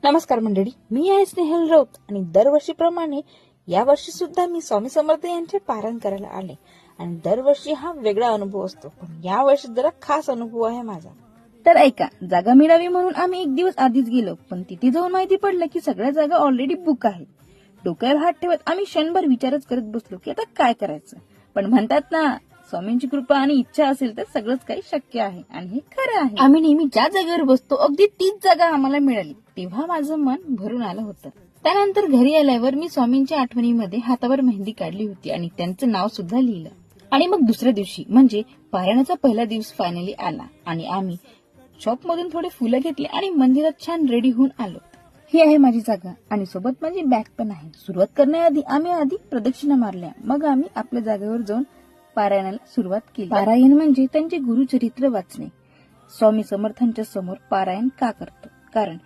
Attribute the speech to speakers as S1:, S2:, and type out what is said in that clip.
S1: नमस्कार मंडळी, मी आहे स्नेहल राऊत आणि दरवर्षीप्रमाणे यावर्षी सुद्धा मी स्वामी समर्थ यांचे पारायण करायला आले. आणि दरवर्षी हा वेगळा अनुभव असतो, पण यावर्षी जरा खास अनुभव आहे माझा.
S2: तर ऐका, जागा मिळावी म्हणून आम्ही एक दिवस आधीच गेलो, पण तिथे जाऊन माहिती पडलं की सगळ्या जागा ऑलरेडी बुक आहेत. डोक्यावर हात ठेवत आम्ही क्षणभर विचारच करत बसलो की आता काय करायचं. पण म्हणतात ना, स्वामींची कृपा आणि इच्छा असेल तर सगळंच काही शक्य आहे, आणि हे खरं आहे. आम्ही नेहमी ज्या जागेवर बसतो अगदी तीच जागा आम्हाला मिळाली. तेव्हा माझं मन भरून आलं होतं. त्यानंतर घरी आल्यावर मी स्वामींच्या आठवणीमध्ये हातावर मेहंदी काढली होती आणि त्यांचं नाव सुद्धा लिहिलं. आणि मग दुसऱ्या दिवशी म्हणजे पारायणाचा पहिला दिवस फायनली आला आणि आम्ही शॉपमधून थोडे फुलं घेतली आणि मंदिरात छान रेडी होऊन आलो. ही आहे माझी जागा आणि सोबत माझी बॅग पण आहे. सुरुवात करण्याआधी आम्ही आधी प्रदक्षिणा मारल्या, मग आम्ही आपल्या जागेवर जाऊन पारायणाला सुरुवात केली. पारायण म्हणजे त्यांचे गुरुचरित्र वाचणे. स्वामी समर्थांच्या समोर पारायण का करतो? कारण